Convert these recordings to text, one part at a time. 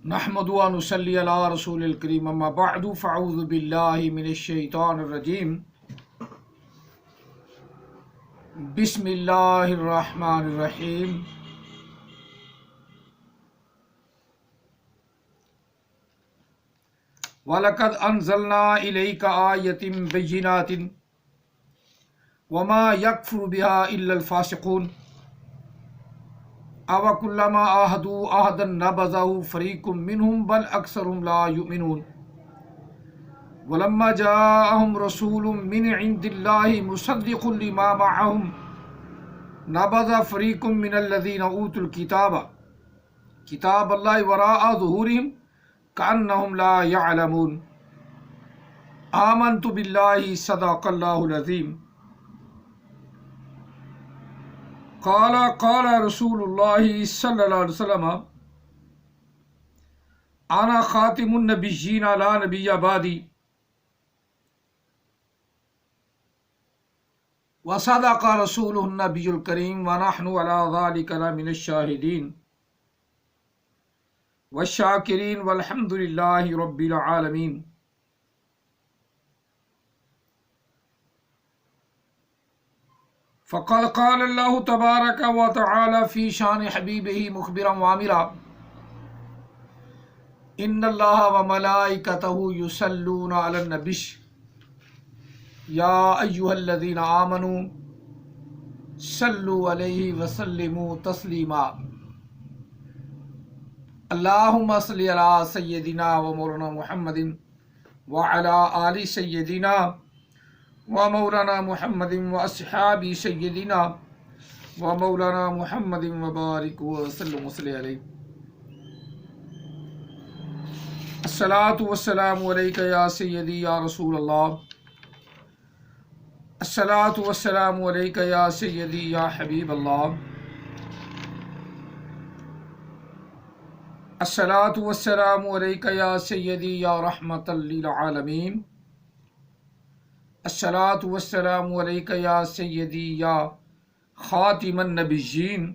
نحمد و نصلی علی رسول الکریم اما بعد فاعوذ باللہ من الشیطان الرجیم بسم اللہ الرحمن الرحیم وَلَقَدْ أَنزَلْنَا إِلَيْكَ آيَةٍ بَيِّنَاتٍ وَمَا يَكْفُرُ بِهَا إِلَّا الْفَاسِقُونَ أَوَكُلَّمَا عَاهَدُوا عَهْدًا نَبَذَهُ فَرِيقٌ مِّنْهُمْ بَلْ أَكْثَرُهُمْ لَا يُؤْمِنُونَ وَلَمَّا جَاءَهُمْ رَسُولٌ مِّنْ عِندِ اللَّهِ مُصَدِّقٌ لِمَا مَعَهُمْ نَبَذَ فَرِيقٌ مِّنَ الَّذِينَ أُوتُوا الْكِتَابَ كِتَابَ اللَّهِ وَرَاءَ ظُهُورِهِمْ كأنهم لا يعلمون آمنت بالله صدق الله العظيم قال رسول الله صلى الله عليه وسلم أنا خاتم النبيين لا نبي بعدي وصدق رسوله النبي الكريم ونحن على ذلك لمن الشاهدين والشاکرین والحمد للہ رب العالمین۔ فقد قال اللہ تبارک و تعالی فی شان حبیبہ مخبرا وامرا ان اللہ وملائکتہ یصلون علی النبی یا ایہا الذین آمنوا صلوا علیہ وسلموا تسلیما۔ اللہم صلی علی سیدنا و مولانا محمد وعلی آل سیدنا و مولانا محمد و اصحاب سیدنا و مولانا محمد وبارک وسلم صلی علیہ۔ الصلاۃ والسلام علیک یا سیدی یا رسول اللہ، الصلاۃ والسلام علیک یا سیدی یا حبیب اللہ، الصلاۃ والسلام علیک یا سیدی یا رحمۃ للعالمین، الصلاۃ والسلام علیک یا سیدی یا خاتم النبیین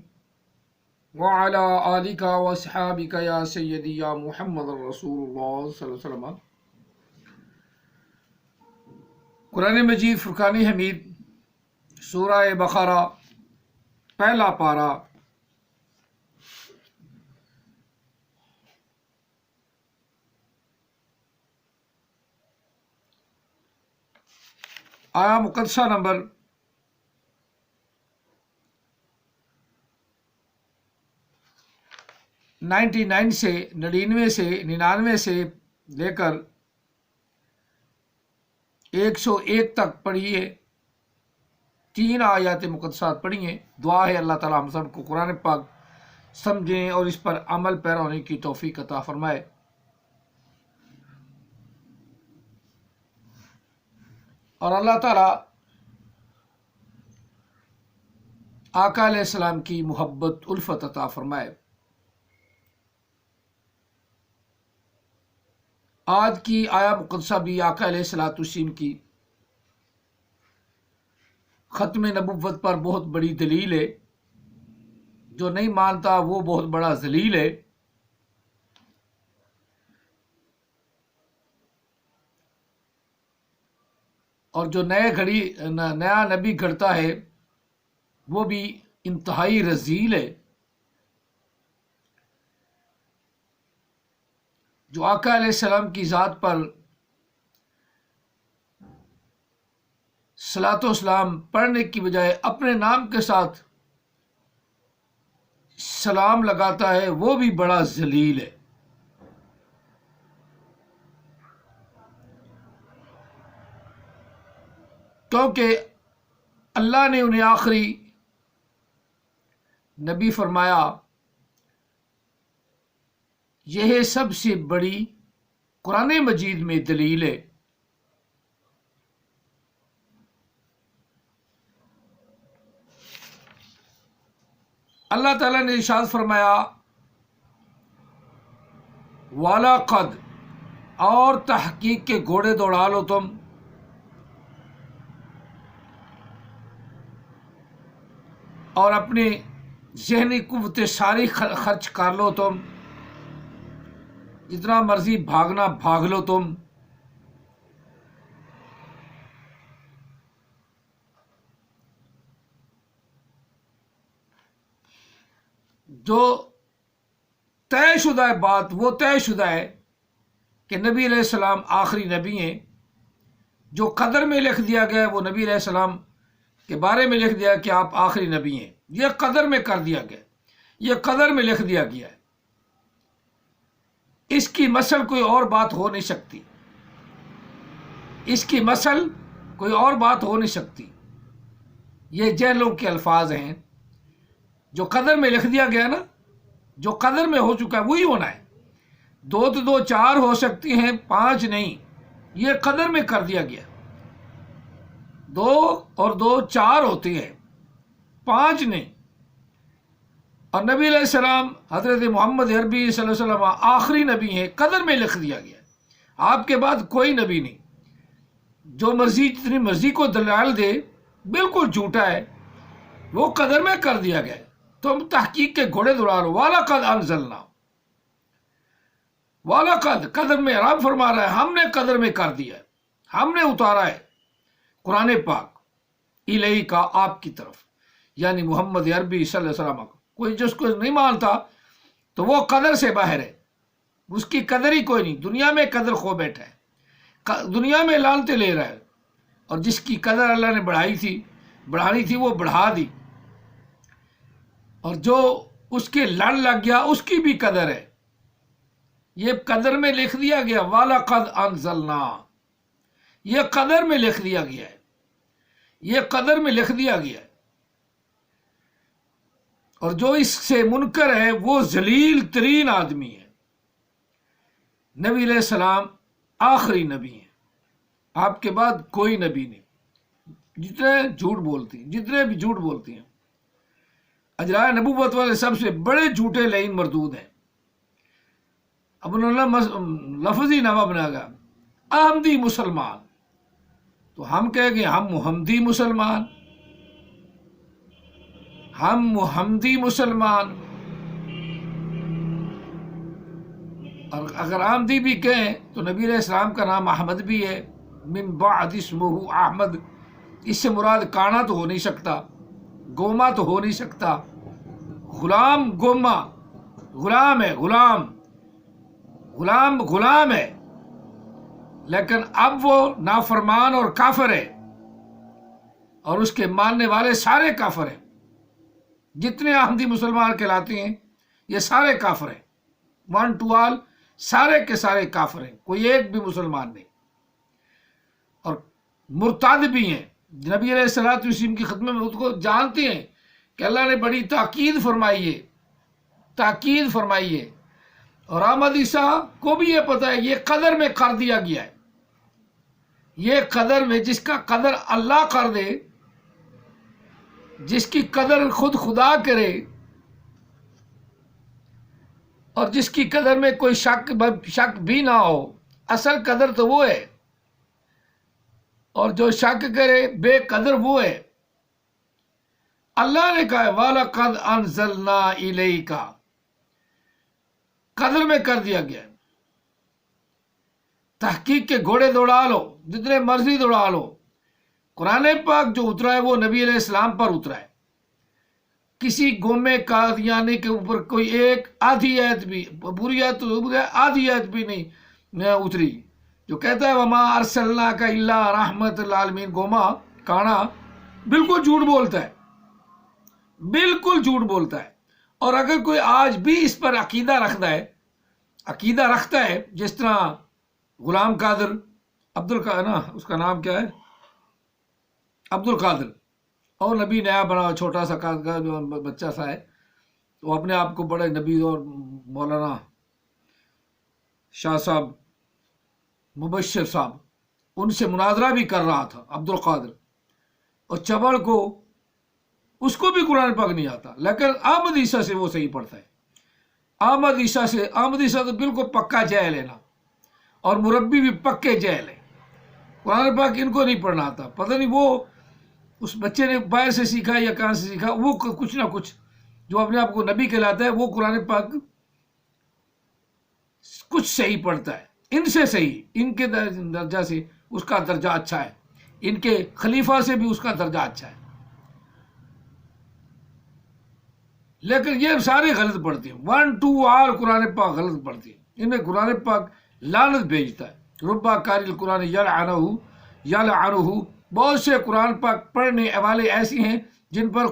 وعلی آلک واصحابک یا سیدی یا محمد رسول اللہ صلی اللہ علیہ وسلم۔ قرآن مجید فرقان حمید سورہ بقرہ پہلا پارہ آیا مقدسہ نمبر 99 سے 99 سے لے کر 101 تک پڑھیے، 3 آیات مقدسات پڑھیے۔ دعا ہے اللہ تعالی ہم سب کو قرآن پاک سمجھیں اور اس پر عمل پیرا ہونے کی توفیق عطا فرمائے۔ اور اللہ تعالیٰ آقا علیہ السلام کی محبت الفت عطا فرمائے۔ آج کی آیا مقدسہ بھی آقا علیہ السلام کی ختم نبوت پر بہت بڑی دلیل ہے۔ جو نہیں مانتا وہ بہت بڑا ذلیل ہے۔ اور جو نیا نبی گھڑتا ہے وہ بھی انتہائی رذیل ہے۔ جو آقا علیہ السلام کی ذات پر صلاۃ و سلام پڑھنے کی بجائے اپنے نام کے ساتھ سلام لگاتا ہے وہ بھی بڑا ذلیل ہے۔ کیونکہ اللہ نے انہیں آخری نبی فرمایا، یہ سب سے بڑی قرآن مجید میں دلیل ہے۔ اللہ تعالیٰ نے ارشاد فرمایا، وَلَقَدْ اور تحقیق کے گھوڑے دوڑا لو تم، اور اپنی ذہنی قوت ساری خرچ کر لو تم، جتنا مرضی بھاگنا بھاگ لو تم، جو طے شدہ بات وہ طے شدہ ہے کہ نبی علیہ السلام آخری نبی ہیں. جو قدر میں لکھ دیا گیا وہ نبی علیہ السلام کے بارے میں لکھ دیا کہ آپ آخری نبی ہیں. یہ قدر میں کر دیا گیا، یہ قدر میں لکھ دیا گیا ہے. اس کی مثل کوئی اور بات ہو نہیں سکتی، اس کی مثل کوئی اور بات ہو نہیں سکتی. یہ جہلوں کے الفاظ ہیں. جو قدر میں لکھ دیا گیا نا، جو قدر میں ہو چکا ہے وہی ہونا ہے. 2 تو 2 4 ہو سکتی ہیں، 5 نہیں. یہ قدر میں کر دیا گیا. 2 اور 2 4 ہوتی ہیں، 5 نہیں. اور نبی علیہ السلام حضرت محمد عربی صلی اللہ علیہ وسلم آخری نبی ہیں، قدر میں لکھ دیا گیا. آپ کے بعد کوئی نبی نہیں. جو مرضی جتنی مرضی کو دلائل دے بالکل جھوٹا ہے، وہ قدر میں کر دیا گیا. تم تحقیق کے گھوڑے دوڑا لو. وَلَقَدْ أَنزَلْنَا، وَلَقَدْ قدر میں رب فرما رہا ہے ہم نے قدر میں کر دیا ہے، ہم نے اتارا ہے قرآن پاک الیہ کا آپ کی طرف، یعنی محمد عربی صلی اللہ علیہ وسلم کو. کوئی جس کو نہیں مانتا تو وہ قدر سے باہر ہے، اس کی قدر ہی کوئی نہیں. دنیا میں قدر کھو بیٹھا ہے، دنیا میں لعنتیں لے رہا ہے. اور جس کی قدر اللہ نے بڑھانی تھی وہ بڑھا دی. اور جو اس کے لڑ لگ گیا اس کی بھی قدر ہے. یہ قدر میں لکھ دیا گیا. وَلَقَدْ أَنزَلْنَا، یہ قدر میں لکھ دیا گیا ہے، یہ قدر میں لکھ دیا گیا ہے. اور جو اس سے منکر ہے وہ ذلیل ترین آدمی ہے. نبی علیہ السلام آخری نبی ہیں، آپ کے بعد کوئی نبی نہیں. جتنے بھی جھوٹ بولتی ہیں، اجرائے نبوت والے سب سے بڑے جھوٹے لعین مردود ہیں. اب انہوں نے لفظی نامہ بنا گا احمدی مسلمان، تو ہم کہیں گے ہم محمدی مسلمان، ہم محمدی مسلمان. اور اگر احمدی بھی کہیں تو نبی علیہ السلام کا نام احمد بھی ہے. من بعد اسمہ احمد، اس سے مراد کانا تو ہو نہیں سکتا، گوما تو ہو نہیں سکتا. غلام گوما، غلام ہے، غلام ہے، لیکن اب وہ نافرمان اور کافر ہے، اور اس کے ماننے والے سارے کافر ہیں. جتنے احمدی مسلمان کہلاتے ہیں یہ سارے کافر ہیں. 1 to all، سارے کے سارے کافر ہیں، کوئی ایک بھی مسلمان نہیں. اور مرتد بھی ہیں. نبی علیہ الصلوۃ والسلام کی خدمت میں اس کو جانتے ہیں کہ اللہ نے بڑی تاکید فرمائی ہے. اور احمد عیسیٰ کو بھی یہ پتہ ہے یہ قدر میں کر دیا گیا ہے. یہ قدر میں جس کا قدر اللہ کر دے، جس کی قدر خود خدا کرے، اور جس کی قدر میں کوئی شک بھی نہ ہو، اصل قدر تو وہ ہے. اور جو شک کرے بے قدر وہ ہے. اللہ نے کہا ہے وَلَقَدْ أَنزَلْنَا إِلَيْكَ، قدر میں کر دیا گیا. تحقیق کے گھوڑے دوڑا لو، جتنے مرضی دوڑا لو. قرآن پاک جو اترا ہے وہ نبی علیہ السلام پر اترا ہے. کسی گومے قادیانی کے اوپر کوئی ایک آدھی آیت بھی، پوری آیت تو آدھی آیت بھی نہیں اتری. جو کہتا ہے وَمَا أَرْسَلْنَاكَ إِلَّا رَحْمَةً لِّلْعَالَمِينَ، گوما کانا، بالکل جھوٹ بولتا ہے، بالکل جھوٹ بولتا ہے. اور اگر کوئی آج بھی اس پر عقیدہ رکھتا ہے جس طرح غلام قادر اس کا نام کیا ہے، عبد القادر، اور نبی نیا بنا چھوٹا سا جو بچہ سا ہے، وہ اپنے آپ کو بڑے نبی اور مولانا شاہ صاحب مبشر صاحب ان سے مناظرہ بھی کر رہا تھا عبد القادر. اور چبڑ کو اس کو بھی قرآن پاک نہیں آتا، لیکن احمد عیسیٰ سے وہ صحیح پڑھتا ہے. احمد عیسیٰ تو بالکل پکا جاہل ہے نا، اور مربی بھی پکے جاہل ہے. قرآن پاک ان کو نہیں پڑھنا آتا. پتہ نہیں وہ اس بچے نے باہر سے سیکھا یا کہاں سے سیکھا، وہ کچھ نہ کچھ جو اپنے آپ کو نبی کہلاتا ہے وہ قرآن پاک کچھ صحیح پڑھتا ہے، ان سے صحیح، ان کے درجہ سے اس کا درجہ اچھا ہے، ان کے خلیفہ سے بھی اس کا درجہ اچھا ہے، لیکن یہ سارے غلط پڑھتے ہیں، 1 2 آل قرآن پاک غلط پڑھتے ہیں، انہیں قرآن پاک لعنت بھیجتا ہے۔ ربا قاری القرآن یلعنہ، بہت سے قرآن پاک پڑھنے والے ایسے ہیں جن پر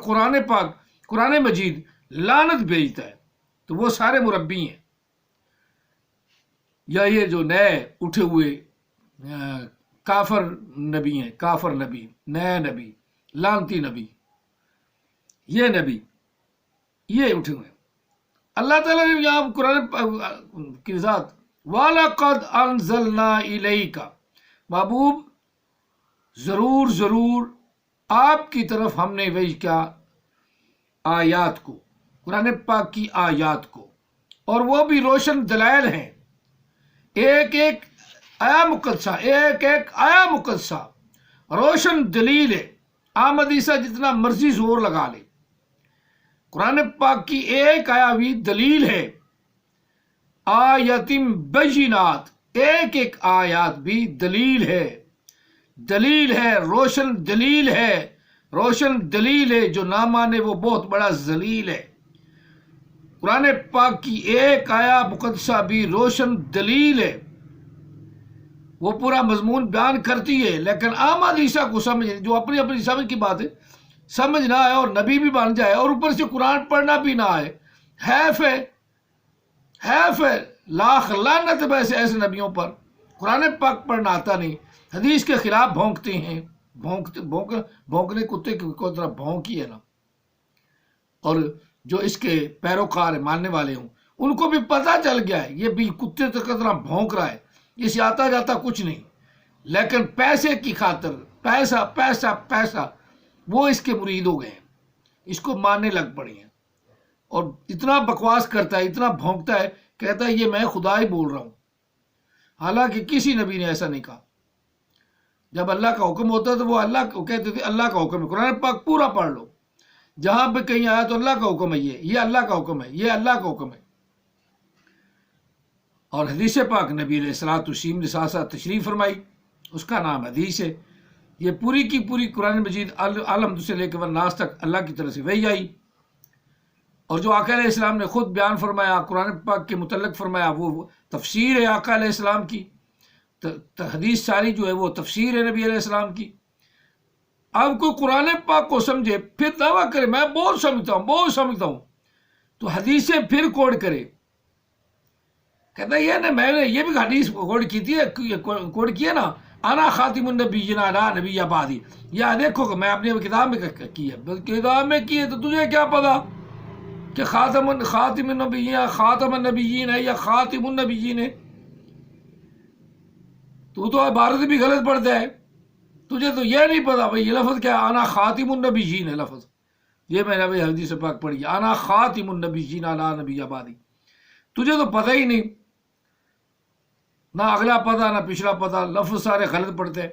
قرآن مجید لعنت بھیجتا ہے، تو وہ سارے مربی ہیں، یا یہ جو نئے اٹھے ہوئے کافر نبی ہیں، کافر نبی، نئے نبی، لعنتی نبی، یہ نبی یہ اٹھے ہوئے ہیں۔ اللہ تعالیٰ نے یہاں قرآن کی ذات وَلَقَدْ أَنزَلْنَا إِلَيْكَ، محبوب ضرور آپ کی طرف ہم نے وحی کیا آیات کو، قرآن پاک کی آیات کو، اور وہ بھی روشن دلائل ہیں، ایک ایک آیا مقدسہ روشن دلیل ہے۔ احمد عیسیٰ جتنا مرضی زور لگا لے، قرآن پاک کی ایک آیا بھی دلیل ہے، آیاتم بینات، ایک ایک آیات بھی دلیل ہے، روشن دلیل ہے، جو نہ مانے وہ بہت بڑا ذلیل ہے۔ قرآن پاک کی ایک آیا مقدسہ بھی روشن دلیل ہے، وہ پورا مضمون بیان کرتی ہے، لیکن احمد عیسیٰ کو جو اپنی سمجھ کی بات ہے، سمجھ نہ آئے اور نبی بھی بن جائے اور اوپر سے قرآن پڑھنا بھی نہ آئے، حیف ہے، لاکھ لعنت ہے ایسے نبیوں پر۔ قرآن پاک پڑھنا آتا نہیں، حدیث کے خلاف بھونکتے ہیں، بھونکنے کتے کی طرح بھونکی ہے نا، اور جو اس کے پیروکار ماننے والے ہوں ان کو بھی پتہ چل گیا ہے یہ بھی کتے کی طرح بھونک رہا ہے، اسے آتا جاتا کچھ نہیں، لیکن پیسے کی خاطر پیسہ وہ اس کے مرید ہو گئے ہیں، اس کو ماننے لگ پڑے ہیں، اور اتنا بکواس کرتا ہے، اتنا بھونکتا ہے، کہتا ہے یہ میں خدا ہی بول رہا ہوں، حالانکہ کسی نبی نے ایسا نہیں کہا۔ جب اللہ کا حکم ہوتا ہے تو وہ اللہ کو کہتے تھے اللہ کا حکم ہے، قرآن پاک پورا پڑھ لو، جہاں پہ کہیں آیا تو اللہ کا حکم ہے، یہ اللہ کا حکم ہے، یہ اللہ کا حکم ہے۔ اور حدیث پاک نبی علیہ الصلوۃ والتسلیم نے ساتھ ساتھ تشریف فرمائی، اس کا نام حدیث ہے، یہ پوری کی پوری قرآن مجید الحمد سے لے کے والناس تک اللہ کی طرف سے وحی آئی، اور جو آقا علیہ السلام نے خود بیان فرمایا، قرآن پاک کے متعلق فرمایا، وہ تفسیر ہے آقا علیہ السلام کی، حدیث ساری جو ہے وہ تفسیر ہے نبی علیہ السلام کی۔ اب کوئی قرآن پاک کو سمجھے پھر دعویٰ کرے میں بہت سمجھتا ہوں تو حدیثیں پھر کوڈ کرے، کہتا ہے یہ نا میں نے یہ بھی حدیث کوڈ کی ہے نا، انا خاتم النبیین لا نبی بعدی، یا دیکھو کہ میں اپنی کتاب میں کی ہے، کتاب میں کی ہے تو تجھے کیا پتا کہ خاتم النبیین ہے یا خاتم النبیین ہے؟ تو عبارت بھی غلط پڑھتا ہے، تجھے تو یہ نہیں پتا بھائی یہ لفظ کیا ہے، انا خاتم النبیین ہے لفظ، یہ میں نے حدیث پاک پڑھی، انا خاتم النبیین لا نبی بعدی، تجھے تو پتہ ہی نہیں، نہ اگلا پتہ نہ پچھلا پتہ، لفظ سارے غلط پڑھتے ہیں۔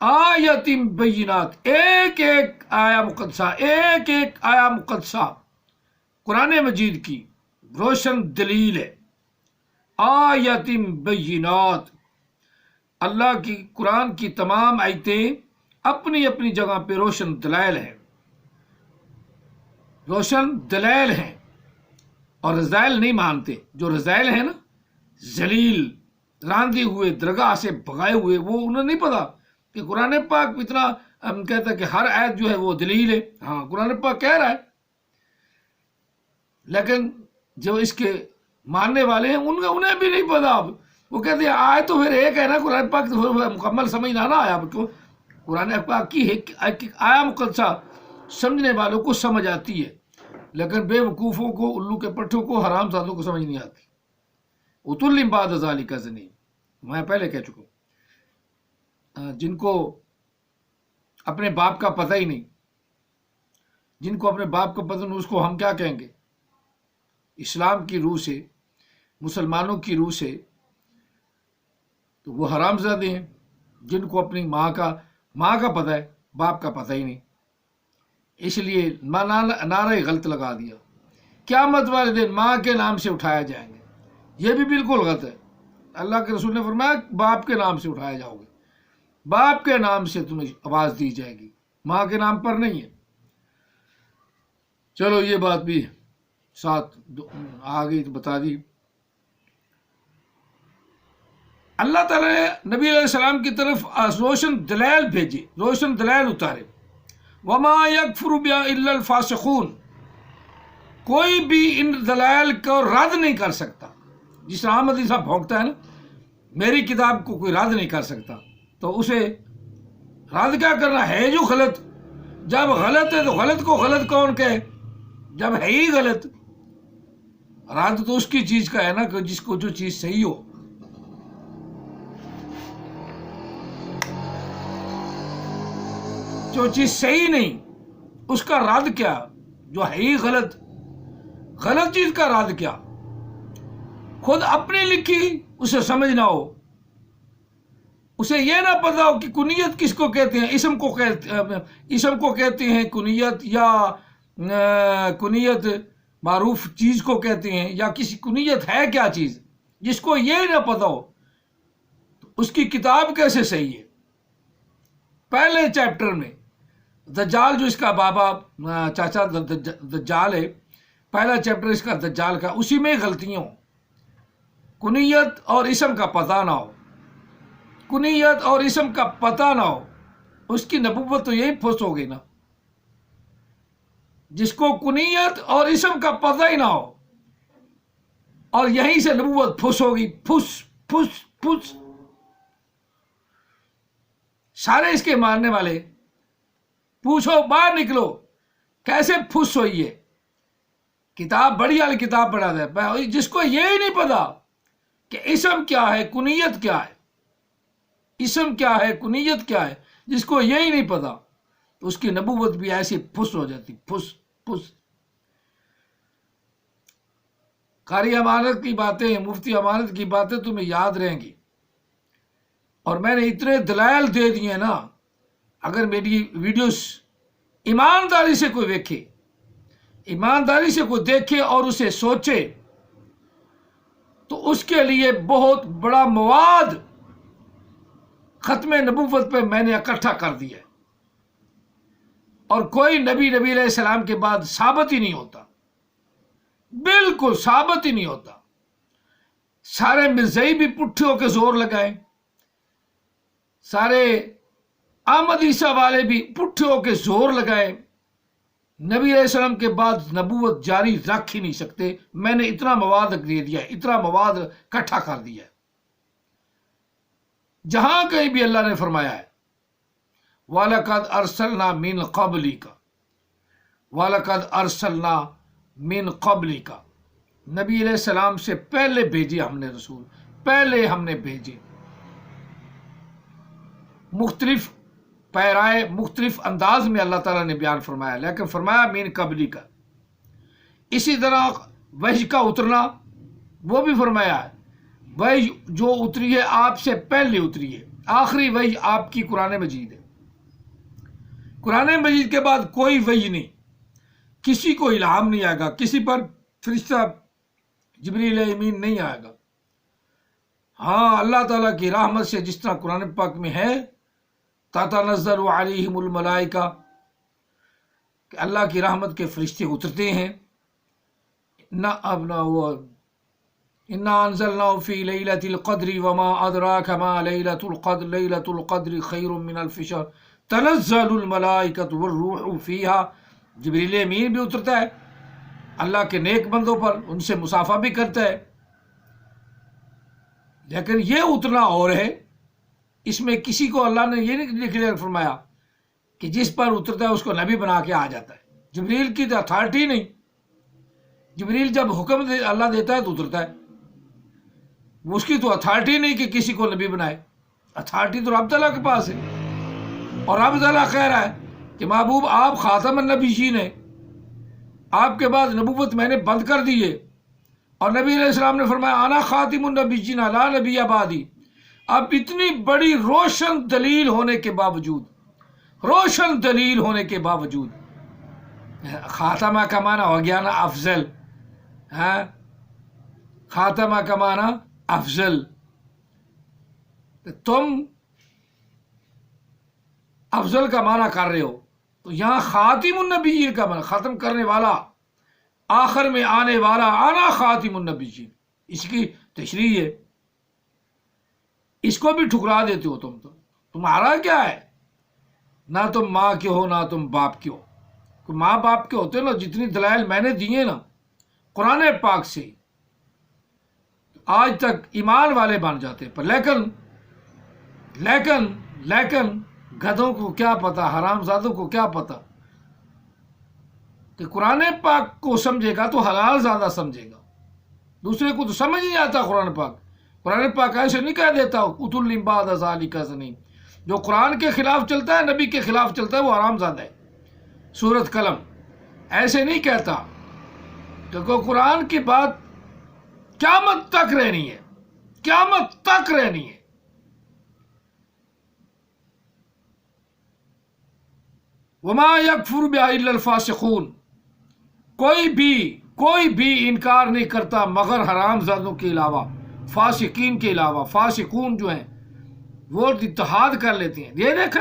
آیات بینات، ایک ایک آیا مقدسہ قرآن مجید کی روشن دلیل ہے، آیات بینات، اللہ کی قرآن کی تمام آیتیں اپنی اپنی جگہ پہ روشن دلائل ہیں، اور رذائل نہیں مانتے، جو رذائل ہیں نا، ذلیل راندے ہوئے درگاہ سے بھگائے ہوئے، وہ انہیں نہیں پتا کہ قرآن پاک اتنا کہتا ہے کہ ہر آیت جو ہے وہ دلیل ہے، ہاں قرآن پاک کہہ رہا ہے، لیکن جو اس کے ماننے والے ہیں انہیں بھی نہیں پتا، وہ کہتے ہیں آئے تو پھر ایک ہے نا، قرآن پاک مکمل سمجھ نہ آیا، قرآن پاک کی آیا مقدسہ سمجھنے والوں کو سمجھ آتی ہے، لیکن بے وقوفوں کو، الو کے پٹھوں کو، حرام زادوں کو سمجھ نہیں آتی۔ اتل بعد ذالک زنیم، میں پہلے کہہ چکا ہوں، جن کو اپنے باپ کا پتہ ہی نہیں، جن کو اپنے باپ کا پتہ نہیں، اس کو ہم کیا کہیں گے؟ اسلام کی روح سے، مسلمانوں کی روح سے تو وہ حرام زادے ہیں، جن کو اپنی ماں کا پتہ ہے، باپ کا پتہ ہی نہیں، اس لیے نعرہ غلط لگا دیا قیامت والے دن ماں کے نام سے اٹھایا جائیں گے، یہ بھی بالکل غلط ہے۔ اللہ کے رسول نے فرمایا باپ کے نام سے اٹھایا جاؤ گے، باپ کے نام سے تمہیں آواز دی جائے گی، ماں کے نام پر نہیں ہے۔ چلو یہ بات بھی ساتھ آ گئی تو بتا دی۔ اللہ تعالیٰ نے نبی علیہ السلام کی طرف روشن دلائل بھیجے، روشن دلائل اتارے۔ وما یکفر بہا الا الفاسقون، کوئی بھی ان دلائل کو رد نہیں کر سکتا۔ جس طرح احمدی صاحب بھونکتا ہے نا، میری کتاب کو کوئی رد نہیں کر سکتا، تو اسے رد کیا کرنا ہے جو غلط۔ جب غلط ہے تو غلط کو غلط کون کہے، جب ہے ہی غلط۔ رد تو اس کی چیز کا ہے نا کہ جس کو جو چیز صحیح ہو۔ جو چیز صحیح نہیں اس کا رد کیا، جو ہے ہی غلط، غلط چیز کا رد کیا۔ خود اپنی لکھی اسے سمجھ نہ ہو، اسے یہ نہ پتا ہو کہ کنیت کس کو کہتے ہیں، اسم کو کہتے ہیں کنیت، یا کنیت معروف چیز کو کہتے ہیں، یا کسی کنیت ہے کیا چیز، جس کو یہ نہ پتا ہو تو اس کی کتاب کیسے صحیح ہے۔ پہلے چیپٹر میں دجال جو اس کا بابا چاچا دجال ہے، پہلا چیپٹر اس کا دجال کا، اسی میں غلطیاں ہوں۔ کنیت اور اسم کا پتہ نہ ہو، کنیت اور اسم کا پتہ نہ ہو، اس کی نبوت تو یہی پھس ہو گئی نا۔ جس کو کنیت اور اسم کا پتہ ہی نہ ہو اور یہیں سے نبوت پھس ہوگی، پھس پھس پھس۔ سارے اس کے ماننے والے پوچھو، باہر نکلو، کیسے پھس ہوئی ہے؟ کتاب بڑی والی کتاب پڑھا ہے، جس کو یہی نہیں پتا کہ اسم کیا ہے کنیت کیا ہے، اسم کیا ہے کنیت کیا ہے، جس کو یہی نہیں پتا تو اس کی نبوت بھی ایسی پھس ہو جاتی، پھس پھس۔ قاری امانت کی باتیں، مفتی امانت کی باتیں تمہیں یاد رہیں گی، اور میں نے اتنے دلائل دے دیے نا، اگر میری ویڈیوز ایمانداری سے کوئی دیکھے، ایمانداری سے کوئی دیکھے اور اسے سوچے تو اس کے لیے بہت بڑا مواد ختم نبوت پہ میں نے اکٹھا کر دیا ہے، اور کوئی نبی علیہ السلام کے بعد ثابت ہی نہیں ہوتا، بالکل ثابت ہی نہیں ہوتا۔ سارے مرزائی بھی پٹھے ہو کے زور لگائیں، سارے احمد عیسیٰ والے بھی پٹھے ہو کے زور لگائے، نبی علیہ السلام کے بعد نبوت جاری رکھ ہی نہیں سکتے۔ میں نے اتنا مواد دے دیا ہے، اتنا مواد اکٹھا کر دیا ہے۔ جہاں کہیں بھی اللہ نے فرمایا ہے وَلَقَدْ أَرْسَلْنَا مِن قَبْلِكَ، وَلَقَدْ أَرْسَلْنَا مِن قَبْلِكَ، نبی علیہ السلام سے پہلے بھیجے ہم نے رسول، پہلے ہم نے بھیجے، مختلف پیرائے مختلف انداز میں اللہ تعالیٰ نے بیان فرمایا، لیکن فرمایا مین قبلی کا۔ اسی طرح وحی کا اترنا وہ بھی فرمایا ہے، وحی جو اتری ہے آپ سے پہلے اتری ہے، آخری وحی آپ کی قرآن مجید ہے۔ قرآن مجید کے بعد کوئی وحی نہیں، کسی کو الہام نہیں آئے گا، کسی پر فرشتہ جبریل امین نہیں آئے گا۔ ہاں اللہ تعالیٰ کی رحمت سے جس طرح قرآن پاک میں ہے تتنزل علیہم الملائکہ، کہ اللہ کی رحمت کے فرشتے اترتے ہیں، انا انزلناہ فی لیلۃ القدر وما ادراک ما لیلۃ القدر، لیلۃ القدر خیر من الف شہر تنزل الملائکۃ والروح فیہا۔ جبریل امین بھی اترتا ہے اللہ کے نیک بندوں پر، ان سے مصافحہ بھی کرتا ہے، لیکن یہ اترنا اور ہے۔ اس میں کسی کو اللہ نے یہ نہیں ڈکلیئر فرمایا کہ جس پر اترتا ہے اس کو نبی بنا کے آ جاتا ہے۔ جبریل کی تو اتھارٹی نہیں، جبریل جب حکم اللہ دیتا ہے تو اترتا ہے، اس کی تو اتھارٹی نہیں کہ کسی کو نبی بنائے، اتھارٹی تو رب تعالیٰ کے پاس ہے۔ اور رب تعالیٰ کہہ رہا ہے کہ محبوب آپ خاتم النبیین ہیں، آپ کے بعد نبوت میں نے بند کر دی ہے، اور نبی علیہ السلام نے فرمایا انا خاتم النبیین لا نبی بعدی۔ اب اتنی بڑی روشن دلیل ہونے کے باوجود، روشن دلیل ہونے کے باوجود، خاتمہ کا معنی ہو گیا نا افضل، ہے خاتمہ کا معنی افضل، تم افضل کا معنی کر رہے ہو، تو یہاں خاتم النبیین کا معنی ختم کرنے والا، آخر میں آنے والا، آنا خاتم النبیین، اس کی تشریح ہے۔ اس کو بھی ٹھکرا دیتے ہو تم، تو تمہارا کیا ہے؟ نہ تم ماں کے ہو نہ تم باپ کے ہو، ماں باپ کے ہوتے نا، جتنی دلائل میں نے دیے نا قرآن پاک سے، آج تک ایمان والے بن جاتے، پر لیکن گدھوں کو کیا پتا، حرام زادوں کو کیا پتا کہ قرآن پاک کو سمجھے گا تو حلال زیادہ سمجھے گا، دوسرے کو تو سمجھ نہیں آتا قرآن پاک ایسے نہیں کہہ دیتا اتل بعد ذالک زنیم، جو قرآن کے خلاف چلتا ہے، نبی کے خلاف چلتا ہے، وہ حرام زادہ ہے۔ سورۃ قلم ایسے نہیں کہتا، کیونکہ قرآن کی بات قیامت تک رہنی ہے، قیامت تک رہنی ہے۔ وما یکفر بہا الا الفاسقون، کوئی بھی انکار نہیں کرتا مگر حرام زادوں کے علاوہ، فاسقین کے علاوہ۔ فاسقون جو ہیں وہ اتحاد کر لیتے ہیں، یہ دیکھا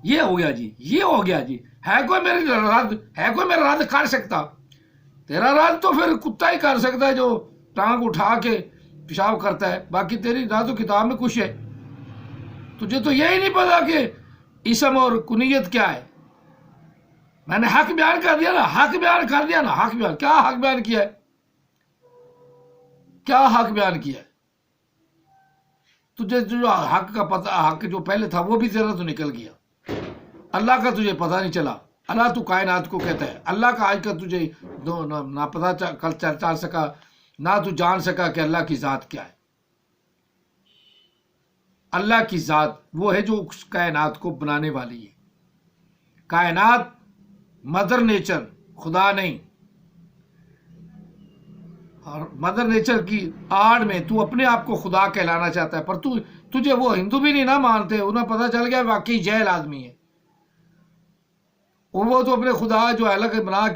یہ ہو گیا جی، یہ ہو گیا جی، ہے کوئی میرا رد کر سکتا؟ تیرا رد تو پھر کتا ہی کر سکتا ہے جو ٹانگ اٹھا کے پیشاب کرتا ہے، باقی تیری رد و کتاب میں کچھ ہے، تجھے تو یہی نہیں پتا کہ اسم اور کنیت کیا ہے۔ میں نے حق بیان کر دیا نا، حق بیان کیا حق بیان کیا ہے؟ کیا حق بیان کیا ہے؟ تجھے جو حق کا پتہ، حق جو پہلے تھا وہ بھی تیرا تو نکل گیا، اللہ کا تجھے پتہ نہیں چلا۔ اللہ تو کائنات کو کہتا ہے، اللہ کا آج کا تجھے نہ پتہ چل سکا، نہ تو جان سکا کہ اللہ کی ذات کیا ہے۔ اللہ کی ذات وہ ہے جو اس کائنات کو بنانے والی ہے۔ کائنات مدر نیچر، خدا نہیں، اور مدر نیچر کی آڑ میں تو اپنے آپ کو خدا کہلانا چاہتا ہے، پر تجھے وہ ہندو بھی نہیں نہ مانتے، انہیں پتہ چل گیا واقعی جہل آدمی ہے، وہ تو اپنے خدا جو الگ بنا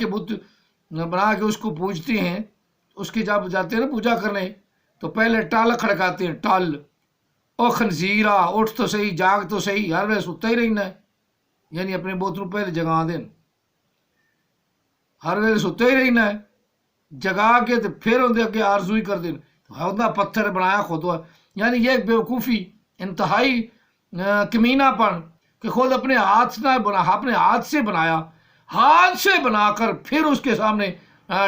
کے اس کو پوجتے ہیں، اس کی جب جاتے ہیں نا پوجا کرنے تو پہلے ٹال کھڑکاتے ہیں، ٹال، او خنزیرا اٹھ تو صحیح، جاگ تو صحیح، ہر ویسے ستا ہی رہنا ہے، یعنی اپنے بوتروں پہلے جگا دیں، ہر ویلے ستا ہی رہنا ہے، جگا کے پھر اندر کے آرزوئی کر دیں، اتنا پتھر بنایا خود، یعنی یہ بیوقوفی، انتہائی کمینہ پن کہ خود اپنے ہاتھ سے بنایا، ہاتھ سے بنا کر پھر اس کے سامنے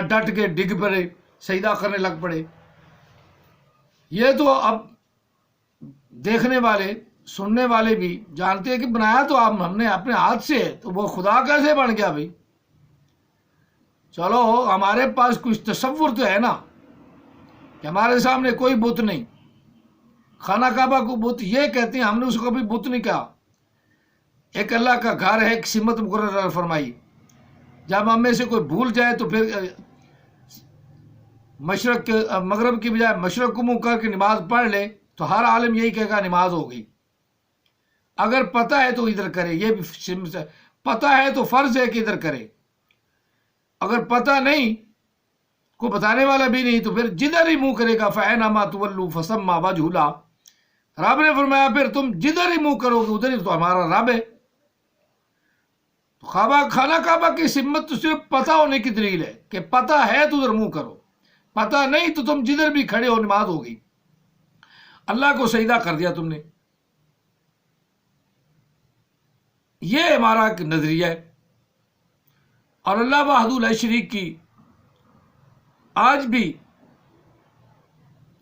ڈٹ کے ڈگ پڑے، سجدہ کرنے لگ پڑے۔ یہ تو اب دیکھنے والے سننے والے بھی جانتے ہیں کہ بنایا تو ہم نے اپنے ہاتھ سے ہے، تو وہ خدا کیسے بن گیا بھائی؟ چلو ہمارے پاس کچھ تصور تو ہے نا کہ ہمارے سامنے کوئی بت نہیں، خانہ کعبہ کو بت یہ کہتے ہیں، ہم نے اس کو کبھی بت نہیں کہا، ایک اللہ کا گھر ہے، ایک سمت مقرر فرمائی، جب ہم میں سے کوئی بھول جائے تو پھر مغرب کی بجائے مشرق کو منہ کر کے نماز پڑھ لے تو ہر عالم یہی کہے گا نماز ہو گئی۔ اگر پتہ ہے تو ادھر کرے، یہ بھی پتہ ہے تو فرض ہے کہ ادھر کرے، اگر پتہ نہیں، کو بتانے والا بھی نہیں، تو پھر جدھر ہی منہ کرے گا فَأَيْنَمَا تُوَلُّوا فَثَمَّ وَجْهُ اللَّهِ، رب نے فرمایا پھر تم جدھر ہی منہ کرو گے ادھر ہی تو ہمارا رب ہے۔ تو خانہ کعبہ کی سمت تو صرف پتہ ہونے کی دلیل ہے کہ پتہ ہے تو ادھر منہ کرو، پتہ نہیں تو تم جدھر بھی کھڑے ہو نماز ہوگی۔ اللہ کو سجدہ کر دیا تم نے، یہ ہمارا ایک نظریہ ہے۔ اور اللہ وحدہ لا شریک کی آج بھی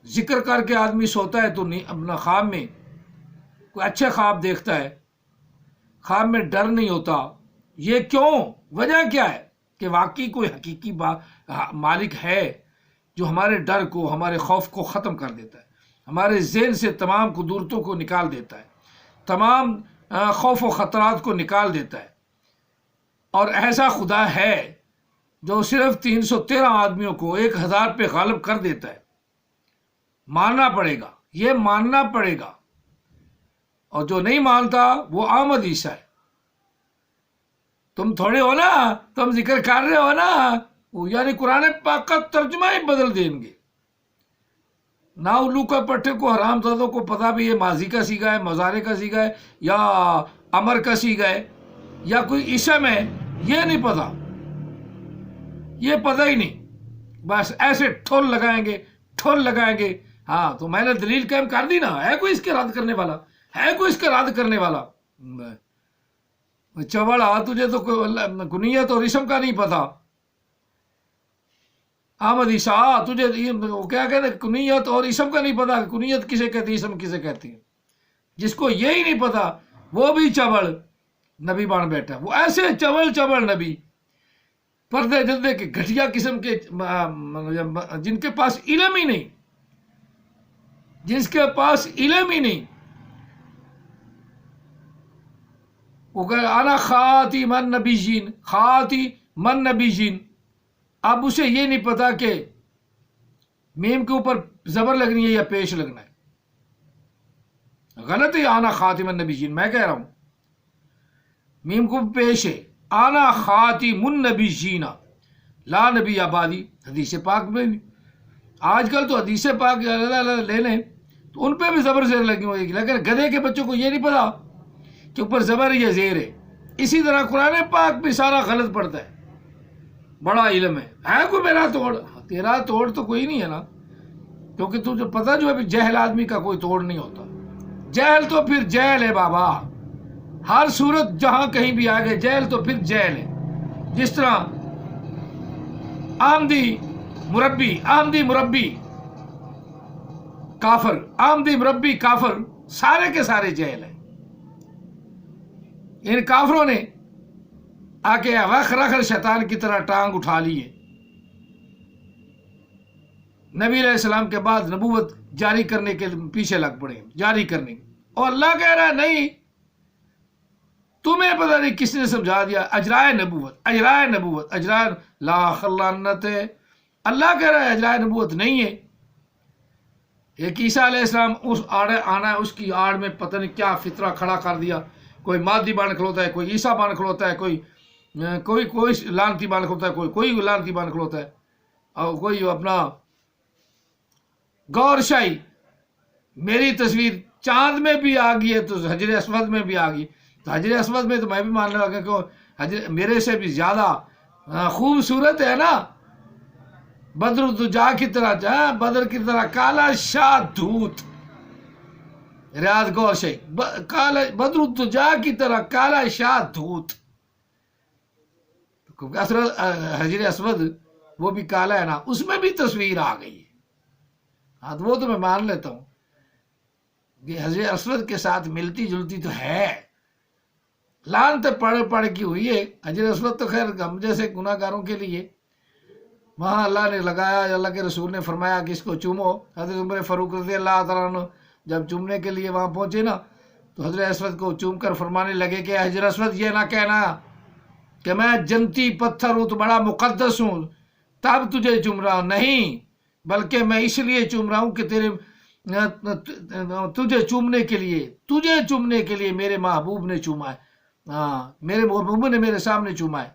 ذکر کر کے آدمی سوتا ہے تو اپنا خواب میں کوئی اچھے خواب دیکھتا ہے، خواب میں ڈر نہیں ہوتا، یہ کیوں؟ وجہ کیا ہے؟ کہ واقعی کوئی حقیقی مالک ہے جو ہمارے ڈر کو، ہمارے خوف کو ختم کر دیتا ہے، ہمارے ذہن سے تمام قدرتوں کو نکال دیتا ہے، تمام خوف و خطرات کو نکال دیتا ہے۔ اور ایسا خدا ہے جو صرف 313 آدمیوں کو 1000 پہ غالب کر دیتا ہے، ماننا پڑے گا، یہ ماننا پڑے گا، اور جو نہیں مانتا وہ احمد عیسیٰ ہے۔ تم تھوڑے ہو نا، تم ذکر کر رہے ہو نا یعنی قرآن پاک کا ترجمہ ہی بدل دیں گے. نہ الو کا پٹھے کو حرام زادوں کو پتا بھی یہ ماضی کا سیگا ہے، مضارع کا سیگا ہے، یا امر کا سیگا ہے، یا کوئی اسم ہے، یہ نہیں پتا، یہ پتہ ہی نہیں. بس ایسے ٹھول لگائیں گے. ہاں تو میں نے دلیل قائم کر دی نا. ہے کوئی اس کے رد کرنے والا؟ ہے کوئی اس کے رد کرنے والا؟ چوڑا تجھے تو کنیت اور اسم کا نہیں پتا. احمدی شاہ تجھے کیا کہتے ہیں، کنیت اور اسم کا نہیں پتا. کنیت کسے کہتی ہے، اسم کسے کہتی ہے؟ جس کو یہی نہیں پتا وہ بھی چبڑ نبی بان بیٹھا. وہ ایسے چبڑ نبی، پردے جلدے کے گھٹیا قسم کے، جن کے پاس علم ہی نہیں، جس کے پاس علم ہی نہیں. وہ کہ انا خاتم النبیین، خاتم النبیین. اب اسے یہ نہیں پتا کہ میم کے اوپر زبر لگنی ہے یا پیش لگنا ہے. غلط ہے انا خاتم النبیین، میں کہہ رہا ہوں میم کو پیش ہے. انا خاتم النبیین لا نبی آبادی. حدیث پاک میں بھی آج کل تو حدیث پاک لے لیں تو ان پہ بھی زبر زیر لگی ہوئے گی، لیکن گدھے کے بچوں کو یہ نہیں پتا کہ اوپر زبر یا زیر ہے. اسی طرح قرآن پاک بھی سارا غلط پڑتا ہے. بڑا علم ہے کوئی میرا توڑ؟ تیرا توڑ تو کوئی نہیں ہے نا، کیونکہ تجھے پتا جو ہے جہل آدمی کا کوئی توڑ نہیں ہوتا. جہل تو پھر جہل ہے بابا. ہر صورت جہاں کہیں بھی آگے جہل تو پھر جہل ہے. جس طرح آمدی مربی کافر، آمدی مربی کافر، سارے کے سارے جہل ہیں. ان کافروں نے آ کے رخر شیطان کی طرح ٹانگ اٹھا لی ہے. نبی علیہ السلام کے بعد نبوت جاری کرنے کے پیچھے لگ پڑے، جاری کرنے. اور اللہ کہہ رہا ہے نہیں، تمہیں پتہ نہیں کس نے سمجھا دیا. اجرائے نبوت لا خلانت. اللہ کہہ رہا ہے اجرائے نبوت نہیں ہے. ایک عیسیٰ علیہ السلام اس آڑے آنا ہے، اس کی آڑ میں پتہ نہیں کیا فطرہ کھڑا کر دیا. کوئی مادی بان کھلوتا ہے، کوئی عیسیٰ بان کھلوتا ہے، کوئی لانتی بان کھلوتا ہے، کوئی لانتی بان کھلوتا ہے، اور کوئی اپنا گور شاہی. میری تصویر چاند میں بھی آ گئی ہے تو حجر اسود میں بھی آ گئی. تو حجر اسود میں تو میں بھی ماننے لگا کہ میرے سے بھی زیادہ خوبصورت ہے نا. بدر الدجا کی طرح، بدر کی طرح کالا شاہ دھوت. ریاض گور شاہی بدر الدجا کی طرح کالا شاہ دھوت. حجر اسود وہ بھی کالا ہے نا، اس میں بھی تصویر آ گئی ہے. ہاں تو وہ تو میں مان لیتا ہوں کہ حجر اسود کے ساتھ ملتی جلتی تو ہے. لعنت پڑھ کی ہوئی ہے. حجر اسود تو خیر ہم جیسے گناہ گاروں کے لیے وہاں اللہ نے لگایا. اللہ کے رسول نے فرمایا کہ اس کو چومو. حضرت عمر فاروق رضی اللہ تعالیٰ عنہ جب چومنے کے لیے وہاں پہنچے نا تو حجر اسود کو چوم کر فرمانے لگے کہ حجر اسود یہ نہ کہنا کہ میں جنتی پتھر ہوں تو بڑا مقدس ہوں تب تجھے چوم رہا ہوں. نہیں، بلکہ میں اس لیے چوم رہا ہوں کہ تجھے چومنے کے لیے میرے محبوب نے چوما ہے. ہاں، میرے محبوب نے میرے سامنے چوما ہے.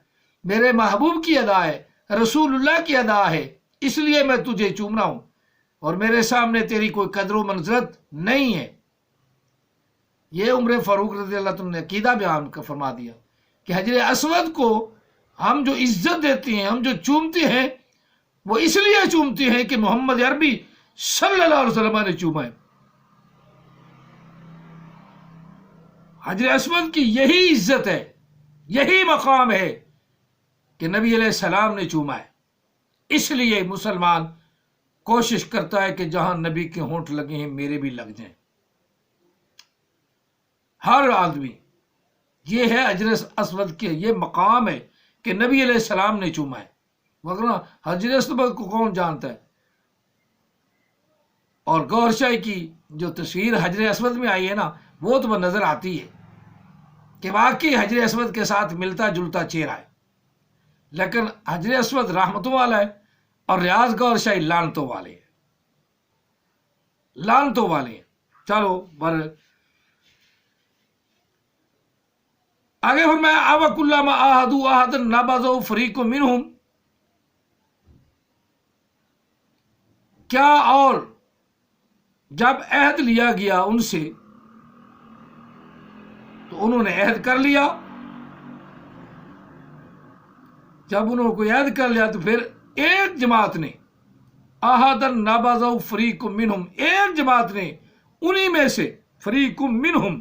میرے محبوب کی ادا ہے، رسول اللہ کی ادا ہے، اس لیے میں تجھے چوم رہا ہوں، اور میرے سامنے تیری کوئی قدر و منزلت نہیں ہے. یہ عمر فاروق رضی اللہ عنہ نے عقیدہ بیان فرما دیا کہ حجر اسود کو ہم جو عزت دیتے ہیں، ہم جو چومتے ہیں، وہ اس لیے چومتے ہیں کہ محمد عربی صلی اللہ علیہ وسلم نے چوما ہے. حجر اسود کی یہی عزت ہے، یہی مقام ہے کہ نبی علیہ السلام نے چوما ہے. اس لیے مسلمان کوشش کرتا ہے کہ جہاں نبی کے ہونٹ لگے ہیں میرے بھی لگ جائیں. ہر آدمی، یہ ہے حجر اسود کے یہ مقام ہے کہ نبی علیہ السلام نے چوما ہے. وغیرہ حجر اسود کو کون جانتا ہے؟ اور گور شاہی کی جو تصویر حجر اسود میں آئی ہے نا، وہ تو نظر آتی ہے کہ واقعی حجر اسود کے ساتھ ملتا جلتا چہرہ ہے. لیکن حجر اسود رحمتوں والا ہے اور ریاض گور شاہی لعنتوں والے ہیں. چلو آگے فرمایا اوک اللہ ما آہدوا آہدا نبذہ فریق منہم. کیا اور جب عہد لیا گیا ان سے تو انہوں نے عہد کر لیا، جب انہوں نے کوئی عہد کر لیا تو پھر ایک جماعت نے احدن نبذوا فریق منہم، ایک جماعت نے انہی میں سے فریق منہم،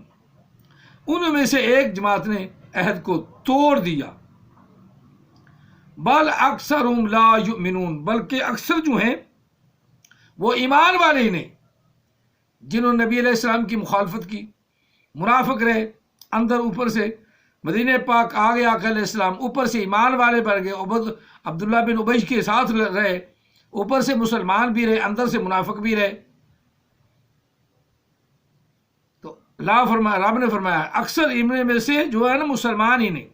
انہی میں سے ایک جماعت نے عہد کو توڑ دیا۔ بل اکثرهم لا یؤمنون، بلکہ اکثر جو ہیں وہ ایمان والے ہی نہیں، جنہوں نے نبی علیہ السلام کی مخالفت کی، منافق رہے، اندر اوپر سے مدینہ پاک آ گیا آقا علیہ السلام، اوپر سے ایمان والے بن گئے، عبداللہ بن ابی کے ساتھ رہے، اوپر سے مسلمان بھی رہے، اندر سے منافق بھی رہے۔ تو رب نے فرمایا اکثر ایمان میں سے جو ہے نا مسلمان ہی نہیں۔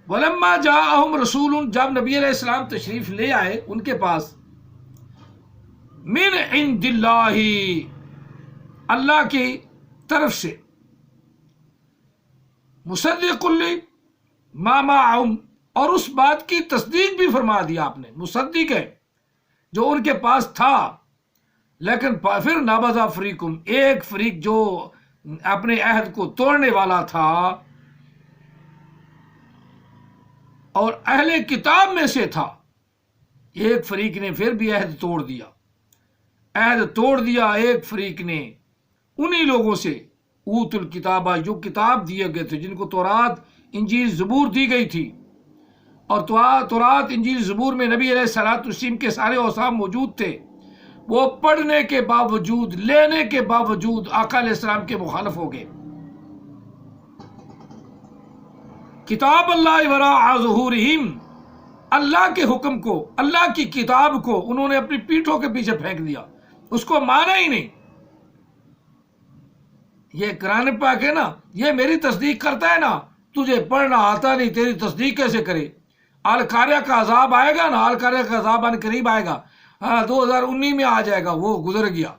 وَلَمَّا جَاءَهُمْ رَسُولٌ، جب نبی علیہ السلام تشریف لے آئے ان کے پاس، من عند اللہ، اللہ کی طرف سے، مصدق ما معهم، اور اس بات کی تصدیق بھی فرما دیا آپ نے، مصدق ہے جو ان کے پاس تھا، لیکن پھر نبذ فریقم، ایک فریق جو اپنے عہد کو توڑنے والا تھا اور اہل کتاب میں سے تھا، ایک فریق نے پھر بھی عہد توڑ دیا، عہد توڑ دیا ایک فریق نے انہی لوگوں سے، اوت الکتابہ، جو کتاب دیے گئے تھے، جن کو تورات انجیل زبور دی گئی تھی، اور تورات انجیل زبور میں نبی علیہ السلام کے سارے اوصاف موجود تھے، وہ پڑھنے کے باوجود، لینے کے باوجود آقا علیہ السلام کے مخالف ہو گئے۔ کتاب اللہ وراء ظہورہم، اللہ کے حکم کو، اللہ کی کتاب کو انہوں نے اپنی پیٹھوں کے پیچھے پھینک دیا، اس کو مانا ہی نہیں۔ یہ قرآن پاک ہے نا، یہ میری تصدیق کرتا ہے نا، تجھے پڑھنا آتا نہیں، تیری تصدیق کیسے کرے؟ القاریہ کا عذاب آئے گا نا، القاریہ کا عذاب ان قریب آئے گا، 2019 میں آ جائے گا، وہ گزر گیا۔